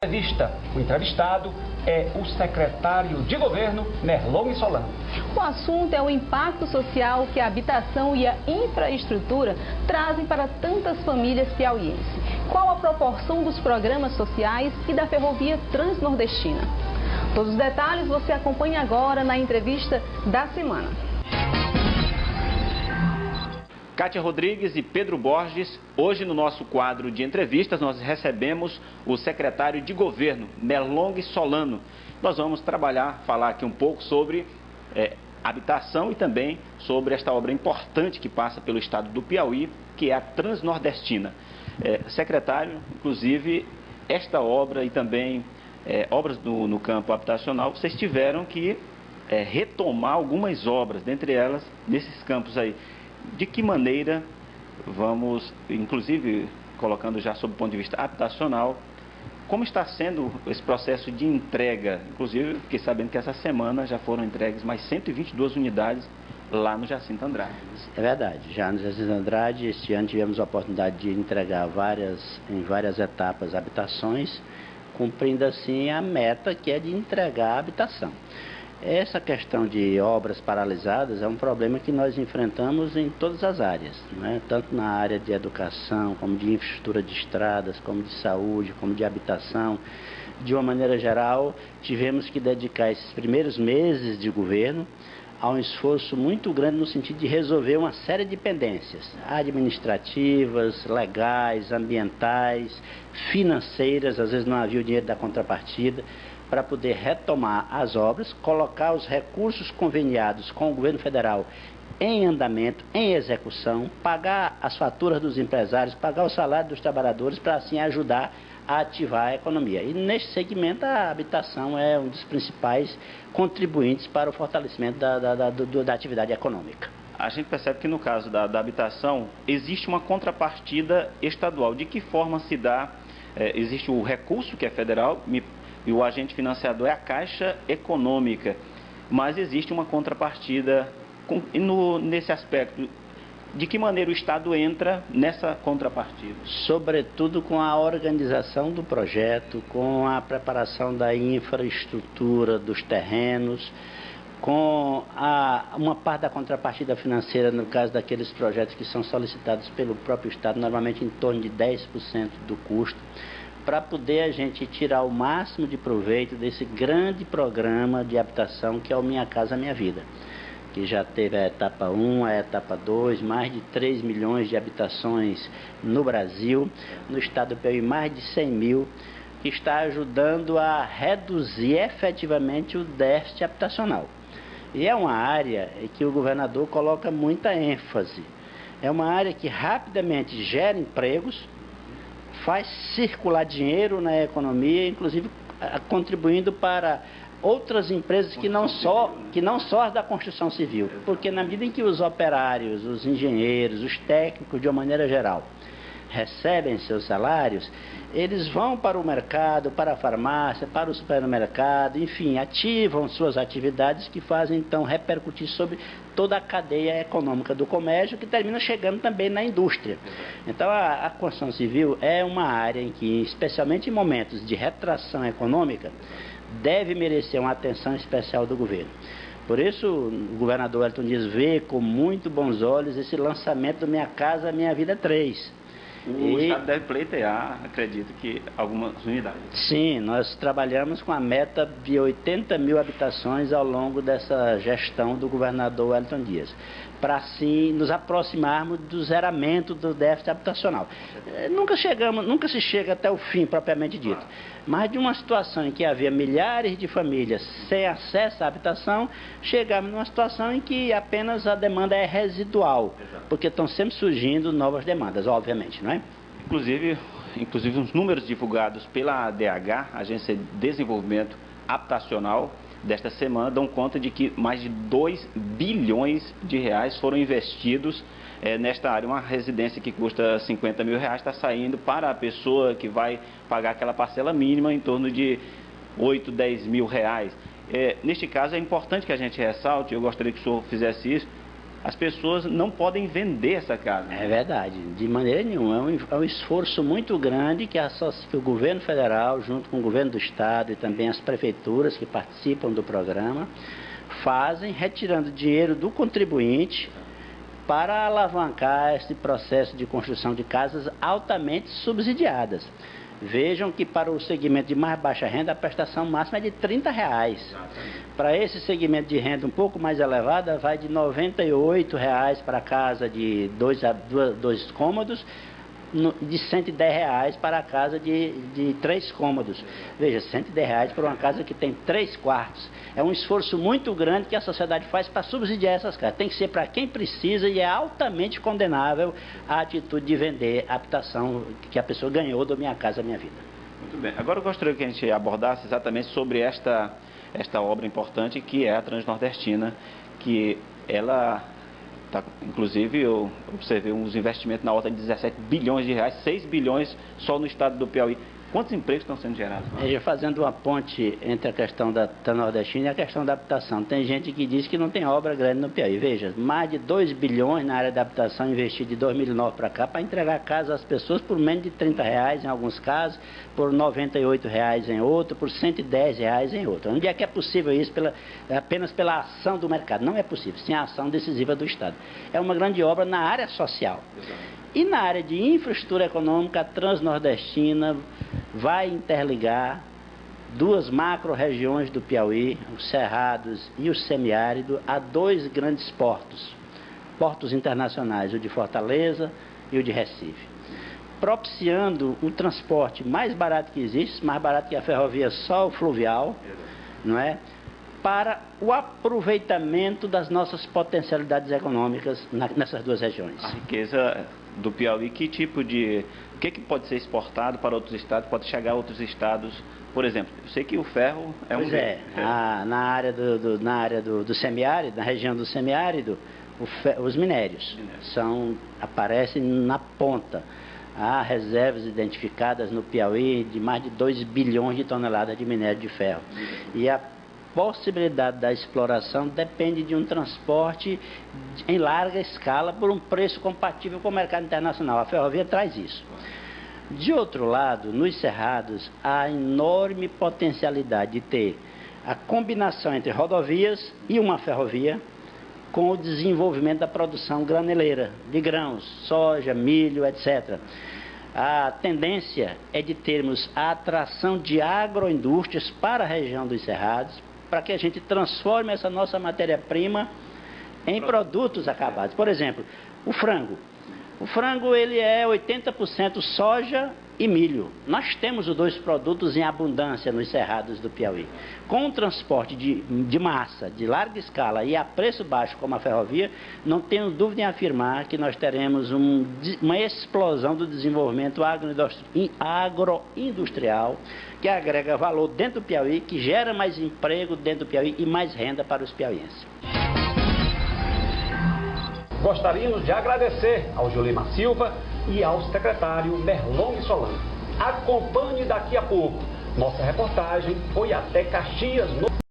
Entrevista. O entrevistado é o secretário de governo, Merlong Solano. O assunto é o impacto social que a habitação e a infraestrutura trazem para tantas famílias piauienses. Qual a proporção dos programas sociais e da ferrovia transnordestina? Todos os detalhes você acompanha agora na entrevista da semana. Kátia Rodrigues e Pedro Borges, hoje no nosso quadro de entrevistas nós recebemos o secretário de governo, Merlong Solano. Nós vamos falar aqui um pouco sobre habitação e também sobre esta obra importante que passa pelo estado do Piauí, que é a Transnordestina. Secretário, inclusive, esta obra e também obras no campo habitacional, vocês tiveram que retomar algumas obras, dentre elas, nesses campos aí. De que maneira vamos, inclusive, colocando já sob o ponto de vista habitacional, como está sendo esse processo de entrega? Inclusive, fiquei sabendo que essa semana já foram entregues mais 122 unidades lá no Jacinto Andrade. É verdade, já no Jacinto Andrade, este ano tivemos a oportunidade de entregar em várias etapas habitações, cumprindo assim a meta que é de entregar a habitação. Essa questão de obras paralisadas é um problema que nós enfrentamos em todas as áreas, né? Tanto na área de educação, como de infraestrutura de estradas, como de saúde, como de habitação. De uma maneira geral, tivemos que dedicar esses primeiros meses de governo a um esforço muito grande no sentido de resolver uma série de pendências administrativas, legais, ambientais, financeiras. Às vezes não havia o dinheiro da contrapartida, para poder retomar as obras, colocar os recursos conveniados com o governo federal em andamento, em execução, pagar as faturas dos empresários, pagar o salário dos trabalhadores, para assim ajudar a ativar a economia. E neste segmento a habitação é um dos principais contribuintes para o fortalecimento da atividade econômica. A gente percebe que no caso da habitação existe uma contrapartida estadual. De que forma se dá? Existe o recurso que é federal, e o agente financiador é a Caixa Econômica, mas existe uma contrapartida nesse aspecto. De que maneira o Estado entra nessa contrapartida? Sobretudo com a organização do projeto, com a preparação da infraestrutura, dos terrenos, com uma parte da contrapartida financeira no caso daqueles projetos que são solicitados pelo próprio Estado, normalmente em torno de 10% do custo, para poder a gente tirar o máximo de proveito desse grande programa de habitação que é o Minha Casa Minha Vida, que já teve a etapa 1, a etapa 2, mais de 3 milhões de habitações no Brasil, no estado do Piauí mais de 100 mil, que está ajudando a reduzir efetivamente o déficit habitacional. E é uma área em que o governador coloca muita ênfase. É uma área que rapidamente gera empregos, faz circular dinheiro na economia, inclusive contribuindo para outras empresas que não só as da construção civil, porque na medida em que os operários, os engenheiros, os técnicos, de uma maneira geral, recebem seus salários, eles vão para o mercado, para a farmácia, para o supermercado, enfim, ativam suas atividades que fazem então repercutir sobre toda a cadeia econômica do comércio, que termina chegando também na indústria. Então a construção civil é uma área em que, especialmente em momentos de retração econômica, deve merecer uma atenção especial do governo. Por isso, o governador Wellington Dias vê com muito bons olhos esse lançamento do Minha Casa Minha Vida 3. O Estado deve pleitear, acredito que, algumas unidades. Sim, nós trabalhamos com a meta de 80 mil habitações ao longo dessa gestão do governador Wellington Dias, para assim nos aproximarmos do zeramento do déficit habitacional. Nunca se chega até o fim propriamente dito, mas de uma situação em que havia milhares de famílias sem acesso à habitação, chegamos numa situação em que apenas a demanda é residual, porque estão sempre surgindo novas demandas, obviamente, não é? Inclusive os números divulgados pela ADH, Agência de Desenvolvimento Habitacional, desta semana, dão conta de que mais de 2 bilhões de reais foram investidos nesta área. Uma residência que custa 50 mil reais está saindo para a pessoa que vai pagar aquela parcela mínima em torno de 8, 10 mil reais. Neste caso é importante que a gente ressalte, eu gostaria que o senhor fizesse isso, as pessoas não podem vender essa casa. É verdade, de maneira nenhuma. É um esforço muito grande que o governo federal, junto com o governo do estado e também as prefeituras que participam do programa, fazem, retirando dinheiro do contribuinte para alavancar esse processo de construção de casas altamente subsidiadas. Vejam que para o segmento de mais baixa renda, a prestação máxima é de R$30. Para esse segmento de renda um pouco mais elevada, vai de R$98 para a casa de dois cômodos, de R$110 para a casa de 3 cômodos. Veja, R$110 para uma casa que tem 3 quartos. É um esforço muito grande que a sociedade faz para subsidiar essas casas. Tem que ser para quem precisa e é altamente condenável a atitude de vender a habitação que a pessoa ganhou do Minha Casa Minha Vida. Muito bem. Agora eu gostaria que a gente abordasse exatamente sobre esta obra importante que é a Transnordestina, que ela... inclusive, eu observei uns investimentos na ordem de 17 bilhões de reais, 6 bilhões só no estado do Piauí. Quantos empregos estão sendo gerados? Fazendo uma ponte entre a questão da Nordestina e a questão da habitação. Tem gente que diz que não tem obra grande no Piauí. Veja, mais de 2 bilhões na área da habitação investido de 2009 para cá para entregar casa às pessoas por menos de R$30 em alguns casos, por R$98 em outro, por R$110 em outro. Onde é que é possível isso? Apenas pela ação do mercado. Não é possível, sem a ação decisiva do Estado. É uma grande obra na área social. Exato. E na área de infraestrutura econômica, a Transnordestina vai interligar 2 macro-regiões do Piauí, os Cerrados e o Semiárido, a 2 grandes portos internacionais, o de Fortaleza e o de Recife, propiciando o transporte mais barato que existe, mais barato que a ferrovia só o fluvial, não é? Para o aproveitamento das nossas potencialidades econômicas nessas 2 regiões. A riqueza do Piauí, o que pode ser exportado para outros estados, pode chegar a outros estados, por exemplo? Eu sei que o ferro é um... Pois é, na área do semiárido, na região do semiárido, os minérios aparecem na ponta. Há reservas identificadas no Piauí de mais de 2 bilhões de toneladas de minério de ferro. E a possibilidade da exploração depende de um transporte em larga escala por um preço compatível com o mercado internacional. A ferrovia traz isso. De outro lado, nos Cerrados, há a enorme potencialidade de ter a combinação entre rodovias e uma ferrovia com o desenvolvimento da produção graneleira de grãos, soja, milho, etc. A tendência é de termos a atração de agroindústrias para a região dos Cerrados, para que a gente transforme essa nossa matéria-prima em produtos acabados. Por exemplo, o frango. O frango ele é 80% soja e milho. Nós temos os 2 produtos em abundância nos Cerrados do Piauí. Com o transporte de massa, de larga escala e a preço baixo como a ferrovia, não tenho dúvida em afirmar que nós teremos uma explosão do desenvolvimento agroindustrial que agrega valor dentro do Piauí, que gera mais emprego dentro do Piauí e mais renda para os piauienses. Gostaríamos de agradecer ao Julima Silva e ao secretário Merlong Solano. Acompanhe daqui a pouco. Nossa reportagem foi até Caxias, no